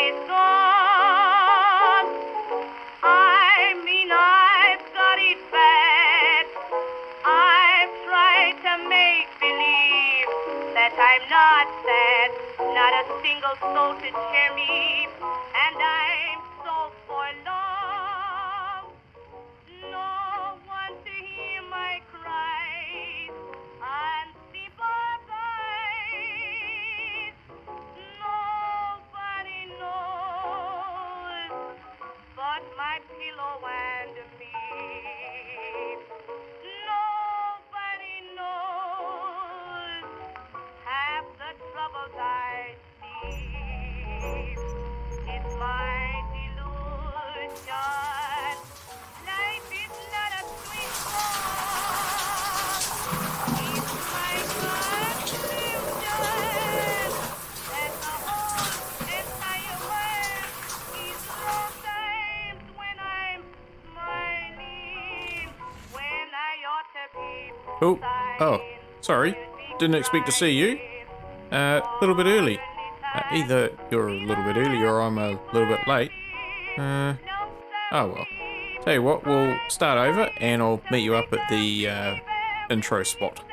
is gone. I mean, I've got it bad. I've tried to make believe that I'm not sad. Not a single soul to cheer me, and I'm so forlorn. No one to hear my cries and sympathize. Nobody knows but my pillow and me. Nobody knows half the troubles I see. It's my delusion. Life is not a sweet song. It's my confusion. That the whole entire world is wrong times when I'm smiling, when I ought to be Oh, sorry. Didn't expect to see you. A little bit early. Either you're a little bit early or I'm a little bit late. Oh well. Tell you what, we'll start over and I'll meet you up at the intro spot.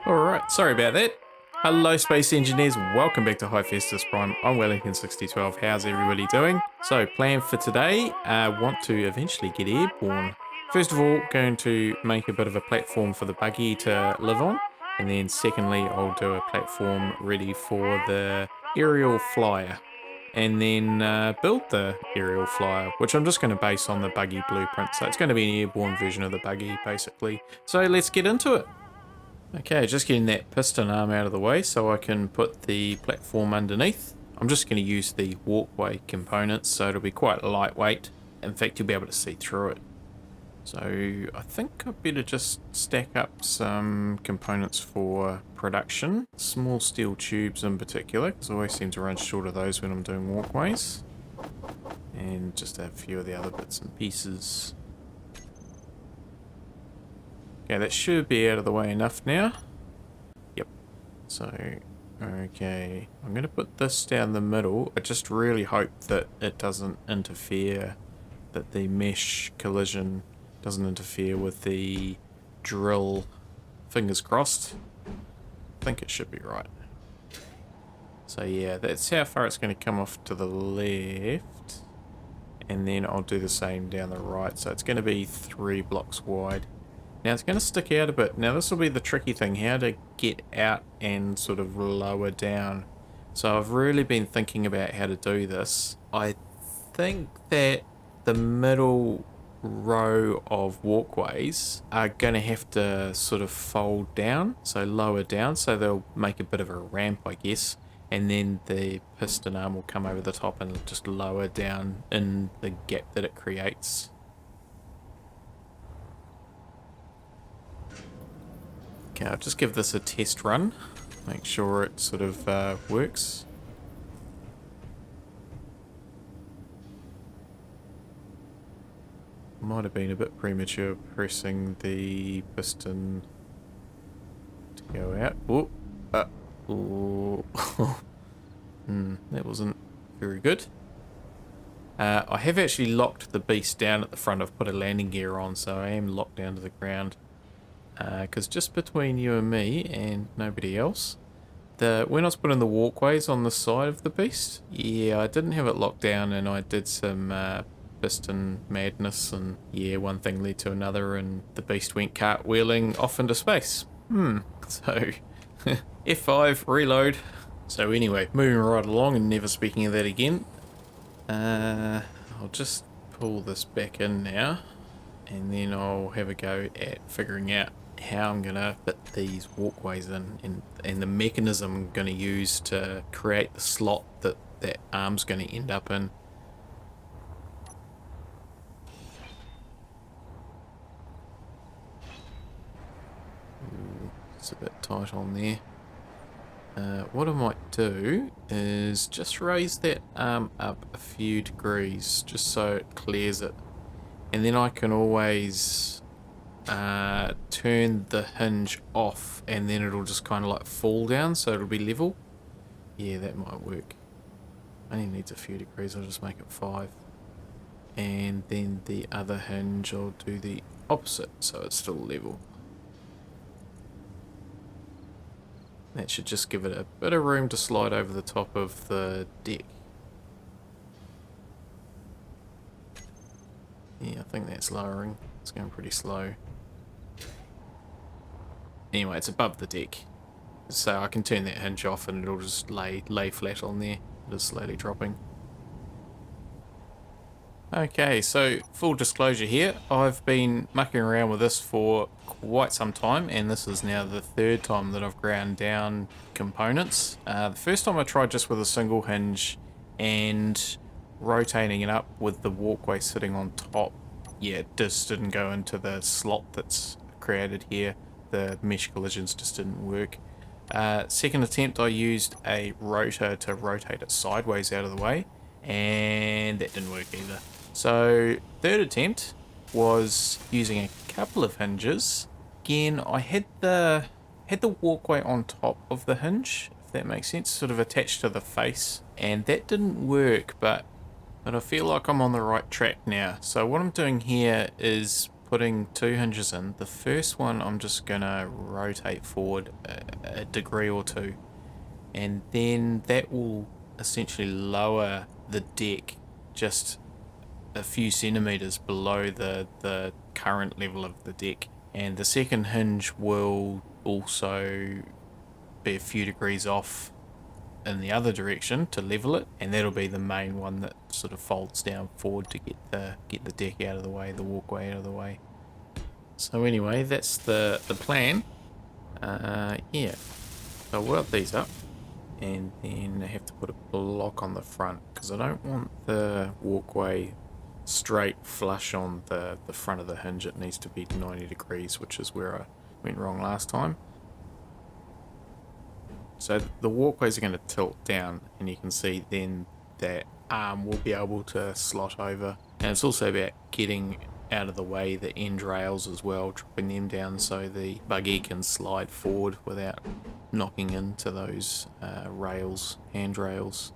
Alright, sorry about that. Hello Space Engineers, welcome back to Hephaestus Prime. I'm Wellington6012, how's everybody doing? So plan for today, want to eventually get airborne. First of all, going to make a bit of a platform for the buggy to live on. And then secondly, I'll do a platform ready for the aerial flyer. And then build the aerial flyer, which I'm just going to base on the buggy blueprint. So it's going to be an airborne version of the buggy, basically. So let's get into it. Okay, just getting that piston arm out of the way so I can put the platform underneath. I'm just going to use the walkway components, so it'll be quite lightweight. In fact, you'll be able to see through it. So I think I better just stack up some components for production. Small steel tubes in particular, because I always seem to run short of those when I'm doing walkways. And just a few of the other bits and pieces. Okay, that should be out of the way enough now. Yep. So, okay. I'm going to put this down the middle. I just really hope that it doesn't interfere, that the mesh collision doesn't interfere with the drill. Fingers crossed. I think it should be right. So yeah, that's how far it's going to come off to the left. And then I'll do the same down the right. So it's going to be 3 blocks wide. Now it's going to stick out a bit. Now this will be the tricky thing, how to get out and sort of lower down. So I've really been thinking about how to do this. I think that the middle row of walkways are going to have to sort of fold down, so lower down, so they'll make a bit of a ramp, I guess. And then the piston arm will come over the top and just lower down in the gap that it creates. Okay, I'll just give this a test run, make sure it sort of works. Might have been a bit premature pressing the piston to go out. That wasn't very good. I have actually locked the beast down at the front. I've put a landing gear on, so I am locked down to the ground. Because just between you and me and nobody else, when I was putting the walkways on the side of the beast, yeah, I didn't have it locked down, and I did some piston madness, and yeah, one thing led to another, and the beast went cartwheeling off into space. So F5 reload. So anyway, moving right along and never speaking of that again. I'll just pull this back in now, and then I'll have a go at figuring out how I'm gonna fit these walkways in, and the mechanism I'm gonna use to create the slot that that arm's gonna end up in. It's a bit tight on there. What I might do is just raise that arm up a few degrees just so it clears it, and then I can always turn the hinge off, and then it'll just kind of like fall down, so it'll be level. Yeah, that might work. Only needs a few degrees, I'll just make it 5. And then the other hinge I'll do the opposite, so it's still level. That should just give it a bit of room to slide over the top of the deck. Yeah, I think that's lowering. It's going pretty slow. Anyway, it's above the deck, so I can turn that hinge off and it'll just lay flat on there. It is slowly dropping. Okay, so full disclosure here, I've been mucking around with this for quite some time, and this is now the 3rd time that I've ground down components. The first time I tried just with a single hinge and rotating it up with the walkway sitting on top. Yeah, it just didn't go into the slot that's created here. The mesh collisions just didn't work. Second attempt, I used a rotor to rotate it sideways out of the way, and that didn't work either. So 3rd attempt was using a couple of hinges. Again, I had the walkway on top of the hinge, if that makes sense, sort of attached to the face, and that didn't work, but I feel like I'm on the right track now. So what I'm doing here is putting 2 hinges in. The first one I'm just gonna rotate forward a degree or 2, and then that will essentially lower the deck just a few centimeters below the current level of the deck, and the second hinge will also be a few degrees off in the other direction to level it, and that'll be the main one that sort of folds down forward to get the deck out of the way, the walkway out of the way. So anyway, that's the plan. Yeah, so I'll weld these up, and then I have to put a block on the front because I don't want the walkway straight flush on the front of the hinge. It needs to be 90 degrees, which is where I went wrong last time. So the walkways are going to tilt down, and you can see then that arm will be able to slot over. And it's also about getting out of the way the end rails as well, dropping them down so the buggy can slide forward without knocking into those handrails.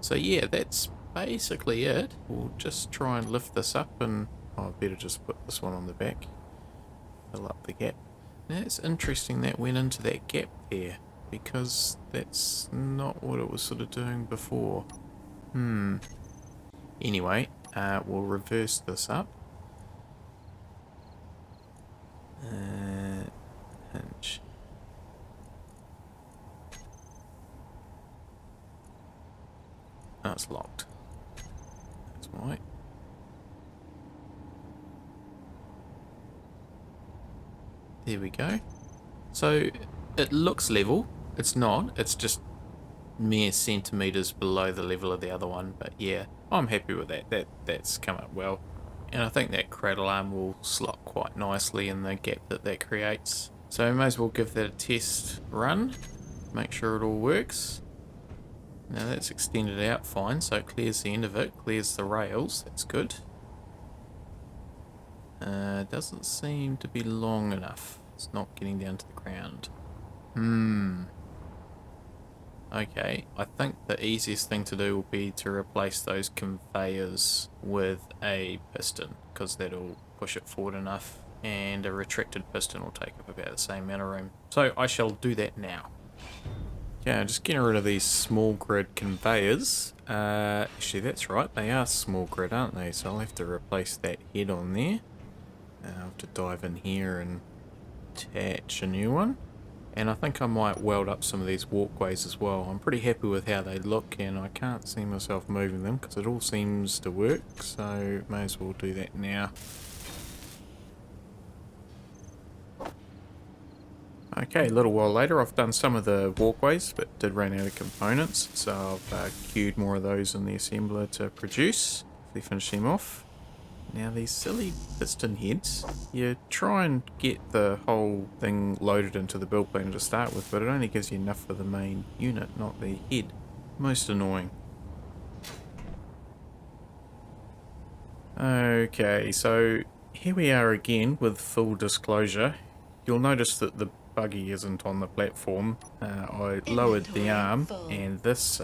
So yeah, that's basically it. We'll just try and lift this up, and I better just put this one on the back, fill up the gap. Now it's interesting that went into that gap there, because that's not what it was sort of doing before. Anyway, we'll reverse this up. Hinge. Oh, it's locked. That's why. There we go. So it looks level. It's not. It's just mere centimeters below the level of the other one. But yeah, I'm happy with that. That's come up well. And I think that cradle arm will slot quite nicely in the gap that creates. So I may as well give that a test run. Make sure it all works. Now that's extended out fine, so it clears the end of it, clears the rails. That's good. Doesn't seem to be long enough. It's not getting down to the ground. Okay, I think the easiest thing to do will be to replace those conveyors with a piston, because that'll push it forward enough, and a retracted piston will take up about the same amount of room. So I shall do that now. Okay, I'm just getting rid of these small grid conveyors. Actually, that's right, they are small grid, aren't they? So I'll have to replace that head on there. I'll have to dive in here and attach a new one. And I think I might weld up some of these walkways as well. I'm pretty happy with how they look, and I can't see myself moving them because it all seems to work, so may as well do that now. Okay, a little while later I've done some of the walkways, but did run out of components, so I've queued more of those in the assembler to produce. Hopefully finish them off. Now these silly piston heads, you try and get the whole thing loaded into the build plan to start with, but it only gives you enough for the main unit, not the head. Most annoying. Okay, so here we are again with full disclosure. You'll notice that the buggy isn't on the platform. I lowered the arm, and this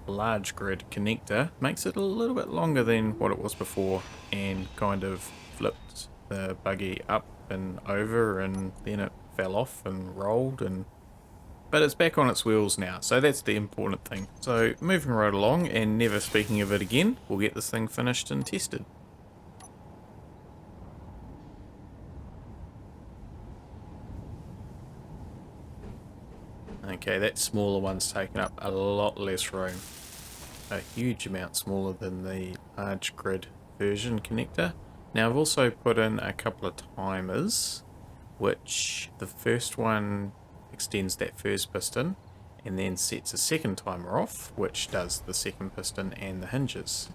large grid connector makes it a little bit longer than what it was before, and kind of flipped the buggy up and over, and then it fell off and rolled, but it's back on its wheels now, so that's the important thing. So moving right along, and never speaking of it again, we'll get this thing finished and tested. Okay, that smaller one's taken up a lot less room. A huge amount smaller than the large grid version connector. Now I've also put in a couple of timers, which the first one extends that first piston and then sets a second timer off, which does the second piston and the hinges.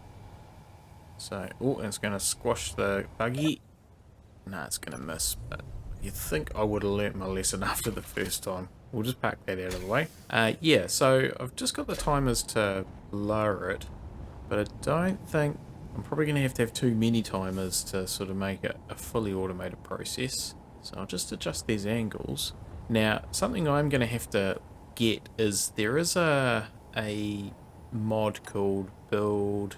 So, oh, it's going to squash the buggy. Nah, it's going to miss, but you'd think I would have learnt my lesson after the first time. We'll just park that out of the way. Yeah, so I've just got the timers to lower it, but I don't think... I'm probably going to have too many timers to sort of make it a fully automated process. So I'll just adjust these angles. Now, something I'm going to have to get is there is a mod called Build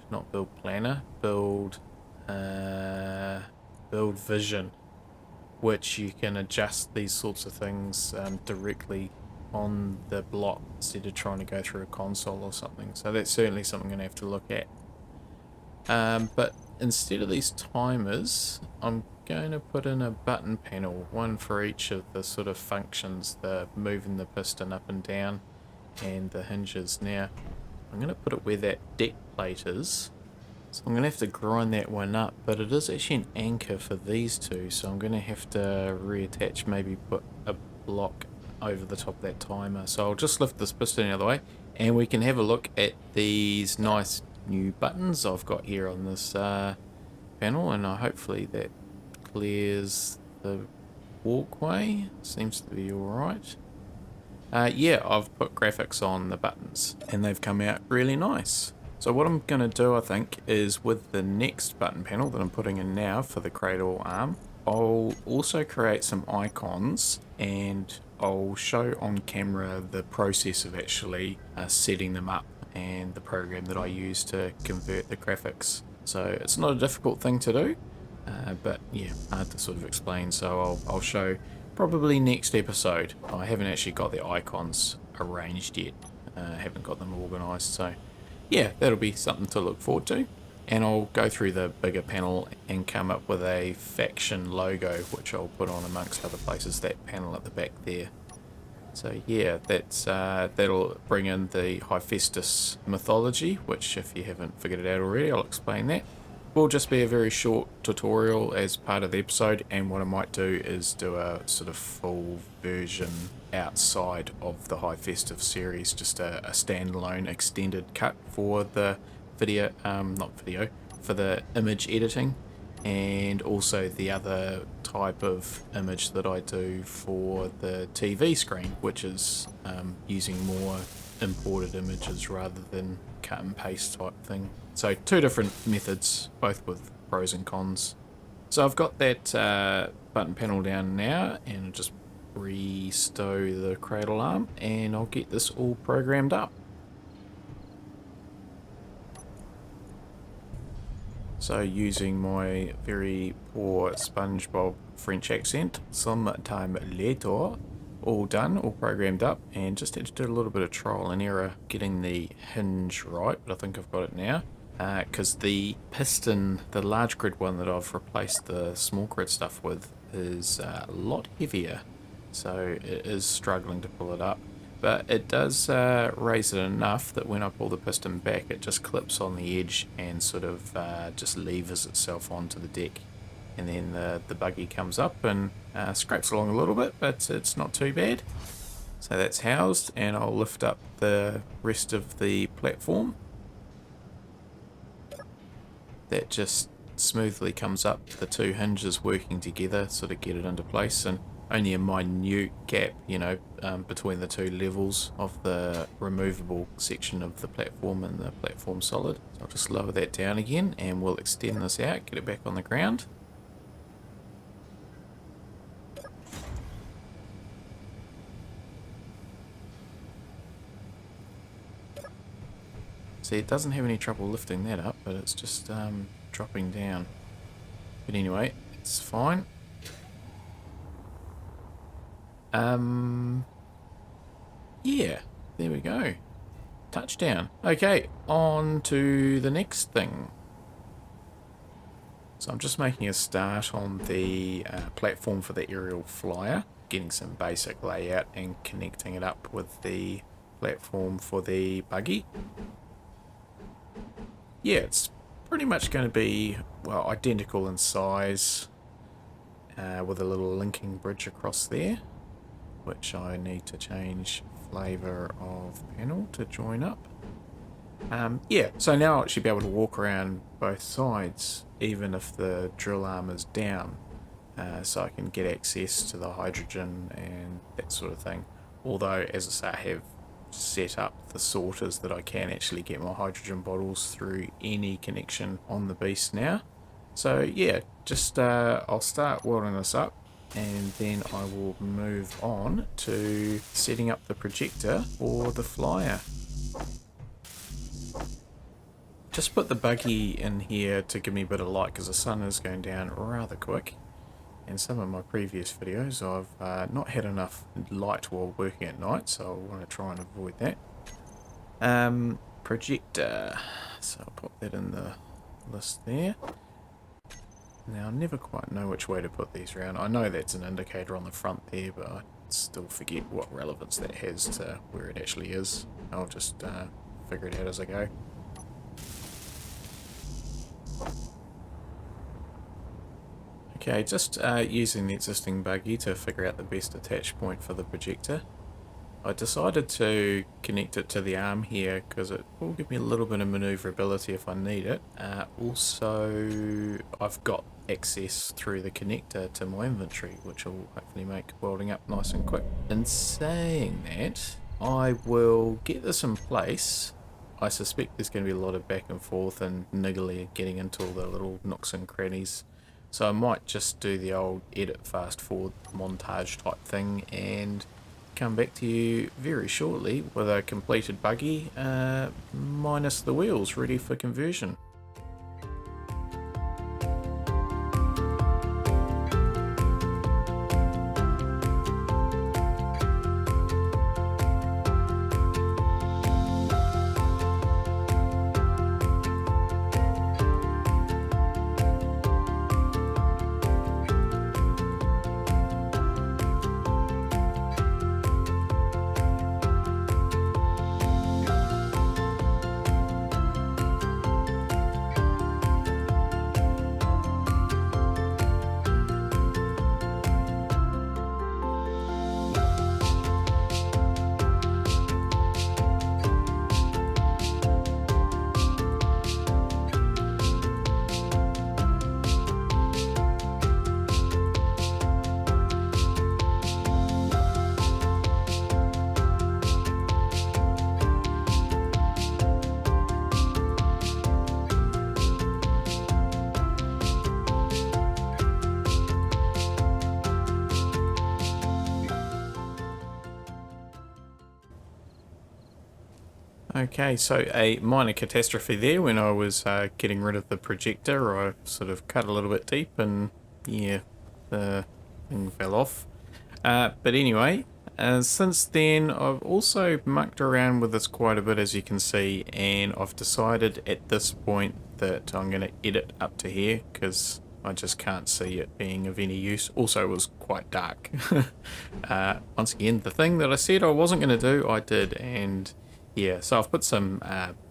Vision, which you can adjust these sorts of things directly on the block instead of trying to go through a console or something. So that's certainly something I'm going to have to look at. But instead of these timers, I'm going to put in a button panel, one for each of the sort of functions, the moving the piston up and down and the hinges. Now, I'm going to put it where that deck plate is. So I'm going to have to grind that one up, but it is actually an anchor for these two, so I'm going to have to reattach, maybe put a block over the top of that timer. So I'll just lift this piston out of the way, and we can have a look at these nice new buttons I've got here on this panel, and hopefully that clears the walkway. Seems to be alright. Yeah, I've put graphics on the buttons, and they've come out really nice. So what I'm going to do, I think, is with the next button panel that I'm putting in now for the cradle arm, I'll also create some icons, and I'll show on camera the process of actually setting them up and the program that I use to convert the graphics. So it's not a difficult thing to do, but yeah, hard to sort of explain, so I'll show probably next episode. I haven't actually got the icons arranged yet, haven't got them organised, so yeah, that'll be something to look forward to. And I'll go through the bigger panel and come up with a faction logo, which I'll put on amongst other places, that panel at the back there. So yeah, that'll bring in the Hephaestus mythology, which if you haven't figured it out already, I'll explain that. Will just be a very short tutorial as part of the episode, and what I might do is do a sort of full version outside of the Hephaestus series, just a standalone extended cut for the video, for the image editing, and also the other type of image that I do for the TV screen, which is using more imported images rather than cut and paste type thing. So two different methods, both with pros and cons. So I've got that button panel down now, and I'll just re-stow the cradle arm, and I'll get this all programmed up. So using my very poor SpongeBob French accent, some time later, all done, all programmed up, and just had to do a little bit of trial and error getting the hinge right, but I think I've got it now. Because the piston, the large grid one that I've replaced the small grid stuff with, is a lot heavier, so it is struggling to pull it up. But it does raise it enough that when I pull the piston back, it just clips on the edge and sort of just levers itself onto the deck. And then the buggy comes up and scrapes along a little bit, but it's not too bad. So that's housed, and I'll lift up the rest of the platform. That just smoothly comes up, the two hinges working together, sort of get it into place, and only a minute gap, you know, between the two levels of the removable section of the platform and the platform solid. So I'll just lower that down again, and we'll extend this out, get it back on the ground. See, it doesn't have any trouble lifting that up, but it's just dropping down. But anyway, it's fine. Yeah, there we go. Touchdown. Okay, on to the next thing. So I'm just making a start on the platform for the aerial flyer, getting some basic layout and connecting it up with the platform for the buggy. Yeah, it's pretty much going to be, well, identical in size, with a little linking bridge across there, which I need to change flavor of panel to join up. Yeah, so now I should be able to walk around both sides, even if the drill arm is down, so I can get access to the hydrogen and that sort of thing. Although, as I say, I have set up the sorters that I can actually get my hydrogen bottles through any connection on the beast now. So yeah, just I'll start welding this up, and then I will move on to setting up the projector for the flyer. Just put the buggy in here to give me a bit of light because the sun is going down rather quick. In some of my previous videos I've not had enough light while working at night, so I want to try and avoid that. Projector, so I'll put that in the list there. Now I never quite know which way to put these around. I know that's an indicator on the front there, but I still forget what relevance that has to where it actually is. I'll just figure it out as I go. Okay, just using the existing buggy to figure out the best attach point for the projector. I decided to connect it to the arm here because it will give me a little bit of manoeuvrability if I need it. Also, I've got access through the connector to my inventory, which will hopefully make welding up nice and quick. In saying that, I will get this in place. I suspect there's going to be a lot of back and forth and niggly getting into all the little nooks and crannies. So I might just do the old edit fast forward montage type thing and come back to you very shortly with a completed buggy minus the wheels ready for conversion. Okay, so a minor catastrophe there when I was getting rid of the projector. I sort of cut a little bit deep and yeah, the thing fell off. But anyway, since then I've also mucked around with this quite a bit, as you can see, and I've decided at this point that I'm going to edit up to here because I just can't see it being of any use. Also, it was quite dark. Once again, the thing that I said I wasn't going to do, I did, and yeah, so I've put some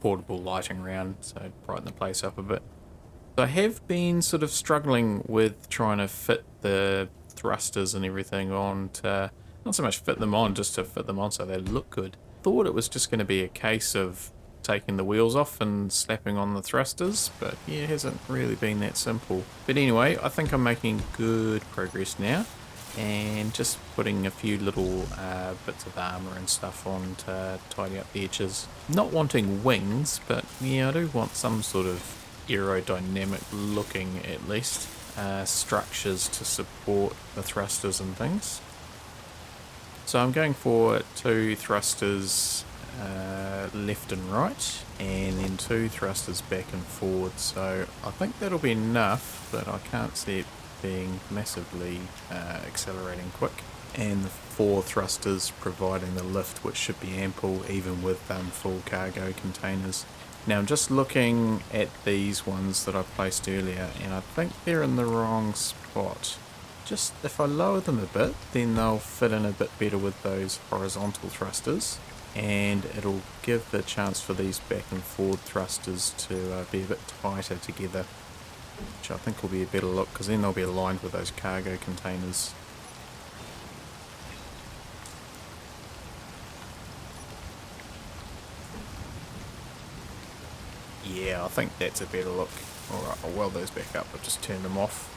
portable lighting around so brighten the place up a bit. So I have been sort of struggling with trying to fit the thrusters and everything on to, not so much fit them on, just to fit them on so they look good. Thought it was just going to be a case of taking the wheels off and slapping on the thrusters, but yeah, it hasn't really been that simple. But anyway, I think I'm making good progress now, and just putting a few little bits of armour and stuff on to tidy up the edges. Not wanting wings, but yeah, I do want some sort of aerodynamic looking, at least, structures to support the thrusters and things. So I'm going for 2 thrusters left and right, and then 2 thrusters back and forward. So I think that'll be enough, but I can't see it being massively accelerating quick. And the 4 thrusters providing the lift, which should be ample even with full cargo containers. Now I'm just looking at these ones that I placed earlier, and I think they're in the wrong spot. Just if I lower them a bit, then they'll fit in a bit better with those horizontal thrusters, and it'll give the chance for these back and forward thrusters to be a bit tighter together, which I think will be a better look, because then they'll be aligned with those cargo containers. Yeah, I think that's a better look. Alright, I'll weld those back up. I've just turned them off.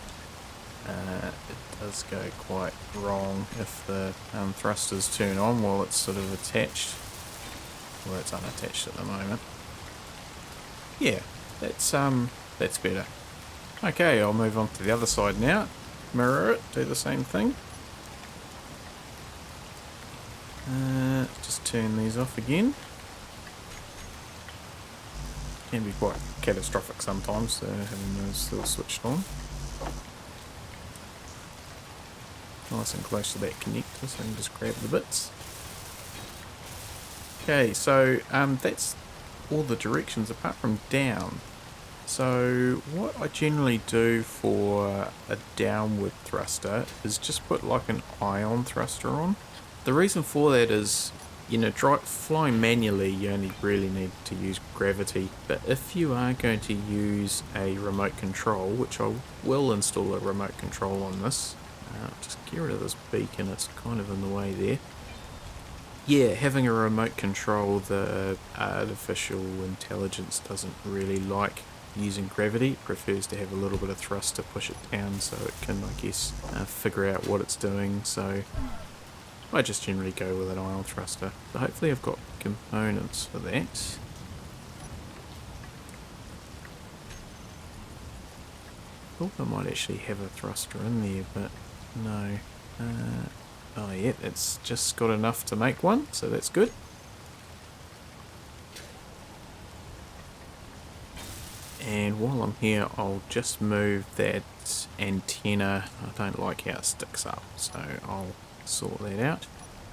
It does go quite wrong if the thrusters turn on while it's sort of attached. Well, it's unattached at the moment. Yeah, that's better. Okay, I'll move on to the other side now. Mirror it, do the same thing. Just turn these off again. Can be quite catastrophic sometimes, having those still switched on. Nice and close to that connector, so I can just grab the bits. Okay, so that's all the directions apart from down. So what I generally do for a downward thruster is just put like an ion thruster on. The reason for that is, you know, flying manually you only really need to use gravity, but if you are going to use a remote control, which I will install a remote control on this, just get rid of this beacon, it's kind of in the way there. Yeah, having a remote control, the artificial intelligence doesn't really like using gravity. It prefers to have a little bit of thrust to push it down so it can, I guess, figure out what it's doing. So I just generally go with an ion thruster. So hopefully I've got components for that. Thought I might actually have a thruster in there, but no. Oh yeah, it's just got enough to make one, so that's good. And while I'm here, I'll just move that antenna. I don't like how it sticks up, so I'll sort that out.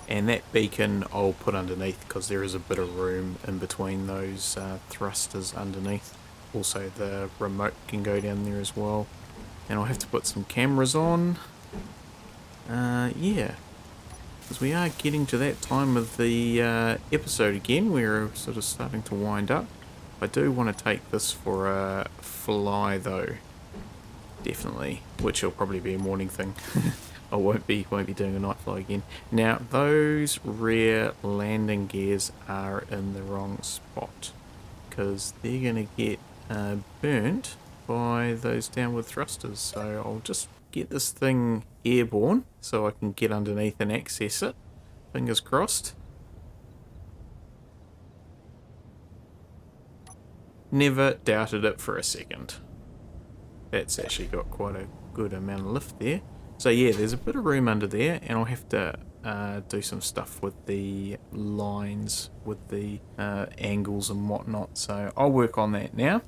And that beacon I'll put underneath, because there is a bit of room in between those thrusters underneath. Also the remote can go down there as well. And I'll have to put some cameras on. Yeah, because we are getting to that time of the episode again. We're sort of starting to wind up. I do want to take this for a fly though, definitely, which will probably be a morning thing. I won't be doing a night fly again. Now those rear landing gears are in the wrong spot, because they're going to get burnt by those downward thrusters. So I'll just get this thing airborne so I can get underneath and access it. Fingers crossed. Never doubted it for a second. That's actually got quite a good amount of lift there. So yeah, there's a bit of room under there, and I'll have to do some stuff with the lines, with the angles and whatnot. So I'll work on that now.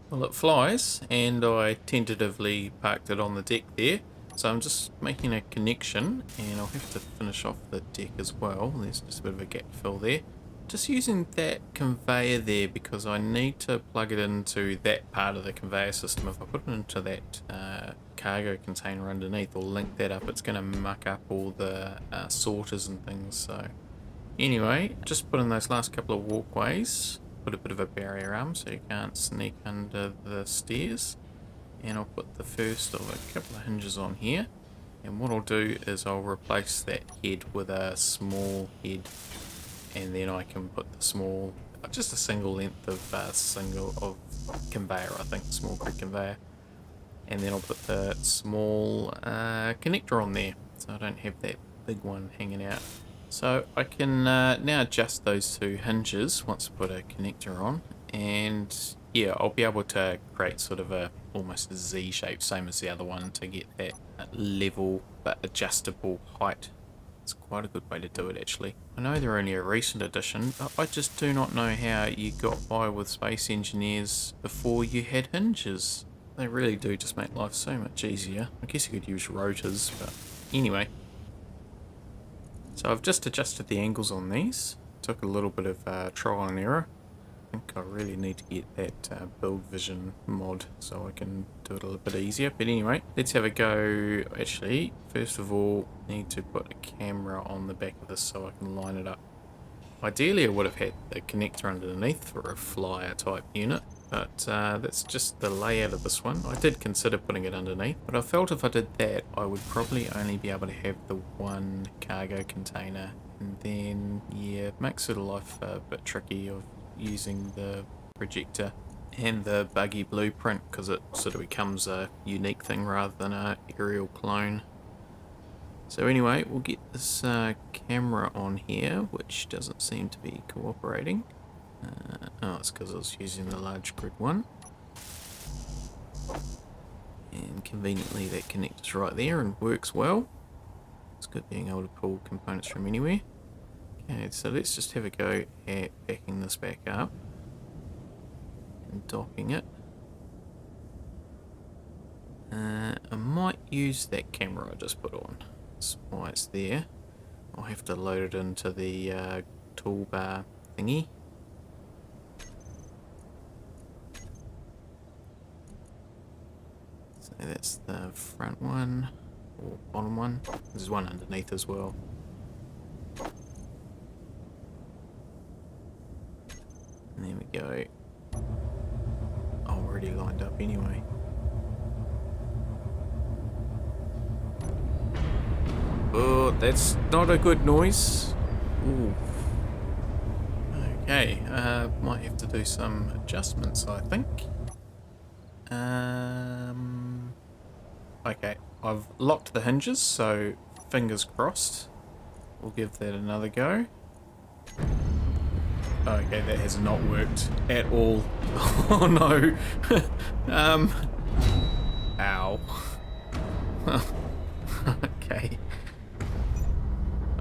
Well, it flies, and I tentatively parked it on the deck there, so I'm just making a connection, and I'll have to finish off the deck as well. There's just a bit of a gap fill there. Just using that conveyor there because I need to plug it into that part of the conveyor system. If I put it into that cargo container underneath, or link that up, it's going to muck up all the sorters and things. So anyway, just put in those last couple of walkways, put a bit of a barrier arm so you can't sneak under the stairs, and I'll put the first of a couple of hinges on here. And what I'll do is I'll replace that head with a small head, and then I can put the small, just a single length of conveyor, I think, small grid conveyor, and then I'll put the small connector on there, so I don't have that big one hanging out. So I can now adjust those two hinges once I put a connector on, and yeah, I'll be able to create sort of a almost a Z shape, same as the other one, to get that level but adjustable height. It's quite a good way to do it, actually. I know they're only a recent addition, but I just do not know how you got by with Space Engineers before you had hinges. They really do just make life so much easier. I guess you could use rotors, but anyway. So I've just adjusted the angles on these. Took a little bit of trial and error. I think I really need to get that build vision mod so I can do it a little bit easier. But anyway, let's have a go. Actually, first of all, need to put a camera on the back of this so I can line it up. Ideally, I would have had the connector underneath for a flyer type unit, but that's just the layout of this one. I did consider putting it underneath, but I felt if I did that, I would probably only be able to have the one cargo container, and then yeah, it makes sort of life a bit tricky of using the projector and the buggy blueprint, because it sort of becomes a unique thing rather than a aerial clone. So anyway, we'll get this camera on here, which doesn't seem to be cooperating. Oh, it's because I was using the large grid one. And conveniently that connector's right there and works well. It's good being able to pull components from anywhere. Okay, so let's just have a go at backing this back up and docking it. I might use that camera I just put on. That's why it's there. I'll have to load it into the toolbar thingy. So that's the front one, or bottom one. There's one underneath as well. And there we go. Already lined up anyway. Oh, that's not a good noise. Ooh. Okay, might have to do some adjustments, I think. Okay, I've locked the hinges, so fingers crossed. We'll give that another go. Okay, that has not worked at all. Oh no. Ow. Okay.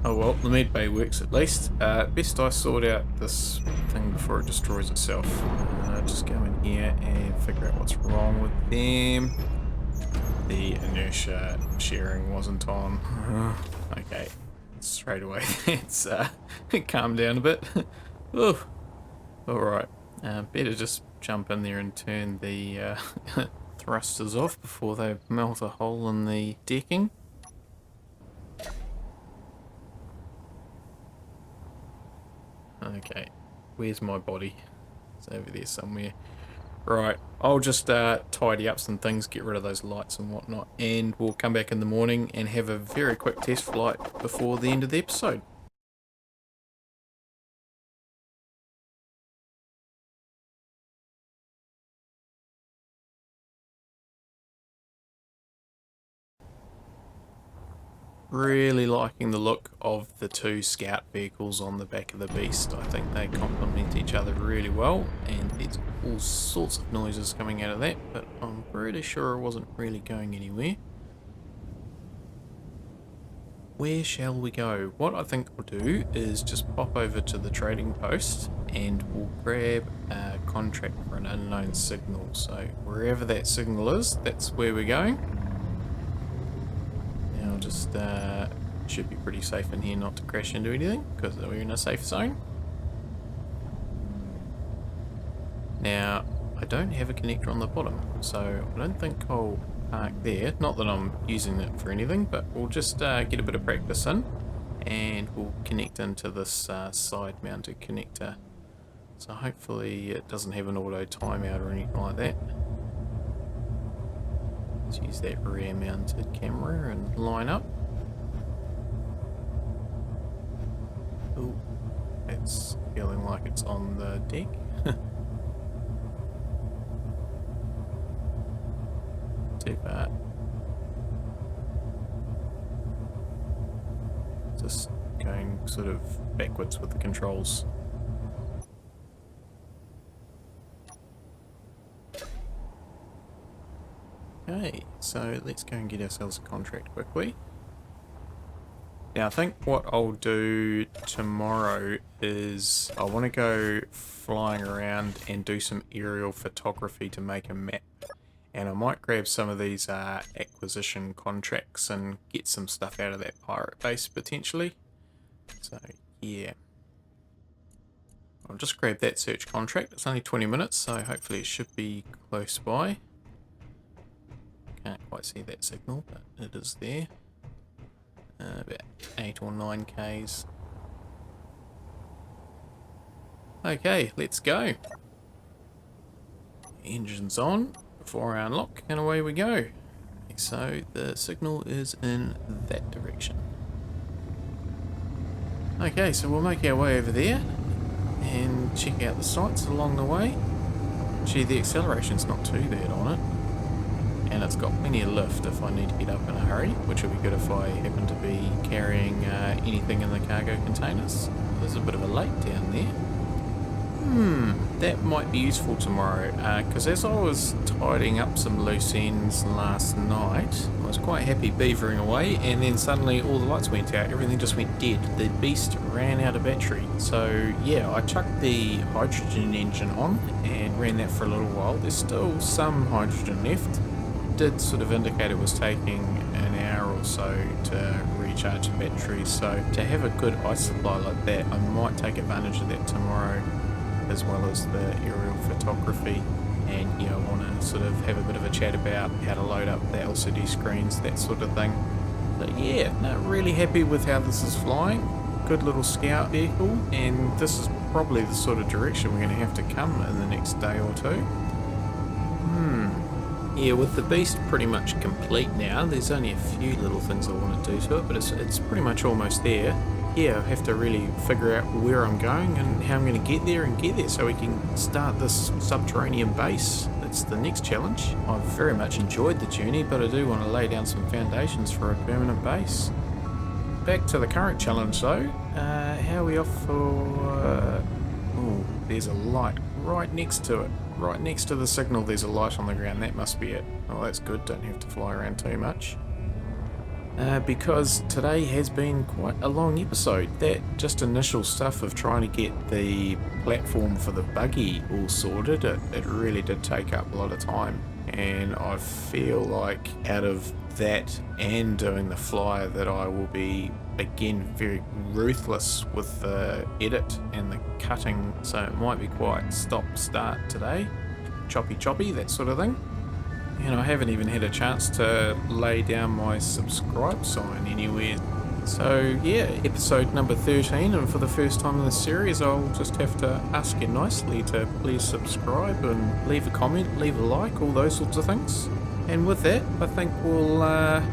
Oh well, the med bay works at least. Best I sort out this thing before it destroys itself. Just go in here and figure out what's wrong with them. The inertia sharing wasn't on. Okay, straight away it's calmed down a bit. Oh, alright. Better just jump in there and turn the thrusters off before they melt a hole in the decking. Okay, where's my body? It's over there somewhere. Right, I'll just tidy up some things, get rid of those lights and whatnot, and we'll come back in the morning and have a very quick test flight before the end of the episode. Really liking the look of the two scout vehicles on the back of the beast. I think they complement each other really well, and there's all sorts of noises coming out of that, but I'm pretty sure it wasn't really going anywhere. Where shall we go? What I think we'll do is just pop over to the trading post and we'll grab a contract for an unknown signal. So wherever that signal is, that's where we're going. Now just should be pretty safe in here not to crash into anything because we're in a safe zone. Now I don't have a connector on the bottom, so I don't think I'll park there. Not that I'm using it for anything, but we'll just get a bit of practice in, and we'll connect into this side mounted connector. So hopefully it doesn't have an auto timeout or anything like that. Let's use that rear mounted camera and line up. Oh, it's feeling like it's on the deck. Too far. Just going sort of backwards with the controls. Okay, so let's go and get ourselves a contract quickly. Now I think what I'll do tomorrow is I want to go flying around and do some aerial photography to make a map. And I might grab some of these acquisition contracts and get some stuff out of that pirate base potentially. So yeah. I'll just grab that search contract. It's only 20 minutes, so hopefully it should be close by. Can't quite see that signal, but it is there. About 8 or 9 Ks. Okay, let's go. Engine's on. Before I unlock, and away we go. So the signal is in that direction. Okay, so we'll make our way over there and check out the sights along the way. Gee, the acceleration's not too bad on it, and it's got plenty of lift if I need to get up in a hurry, which would be good if I happen to be carrying anything in the cargo containers. There's a bit of a lake down there. That might be useful tomorrow, because as I was tidying up some loose ends last night, I was quite happy beavering away, and then suddenly all the lights went out, everything just went dead. The beast ran out of battery. So yeah, I chucked the hydrogen engine on and ran that for a little while. There's still some hydrogen left. It did sort of indicate it was taking an hour or so to recharge the battery, so to have a good ice supply like that, I might take advantage of that tomorrow, as well as the aerial photography. And yeah, I want to sort of have a bit of a chat about how to load up the LCD screens, that sort of thing. So yeah, no, really happy with how this is flying. Good little scout vehicle, and this is probably the sort of direction we're going to have to come in the next day or two. Yeah, with the beast pretty much complete now, there's only a few little things I want to do to it, but it's pretty much almost there. Yeah, I have to really figure out where I'm going and how I'm going to get there so we can start this subterranean base. That's the next challenge. I've very much enjoyed the journey, but I do want to lay down some foundations for a permanent base. Back to the current challenge though. How are we off for... oh, there's a light right next to it. Right next to the signal there's a light on the ground. That must be it. Oh, that's good. Don't have to fly around too much. Because today has been quite a long episode. That just initial stuff of trying to get the platform for the buggy all sorted, it really did take up a lot of time. And I feel like out of that and doing the flyer that I will be, again, very ruthless with the edit and the cutting. So it might be quite stop-start today. Choppy, that sort of thing. And I haven't even had a chance to lay down my subscribe sign anywhere. So yeah, episode number 13, and for the first time in the series I'll just have to ask you nicely to please subscribe and leave a comment, leave a like, all those sorts of things. And with that, I think we'll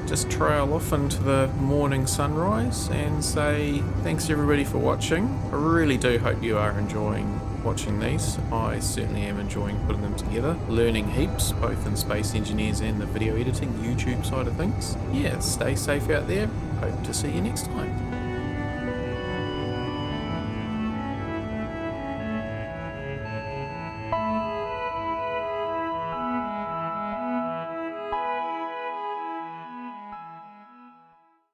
just trail off into the morning sunrise and say thanks everybody for watching. I really do hope you are enjoying watching these. I certainly am enjoying putting them together, learning heaps, both in Space Engineers and the video editing YouTube side of things. Yeah, stay safe out there. Hope to see you next time.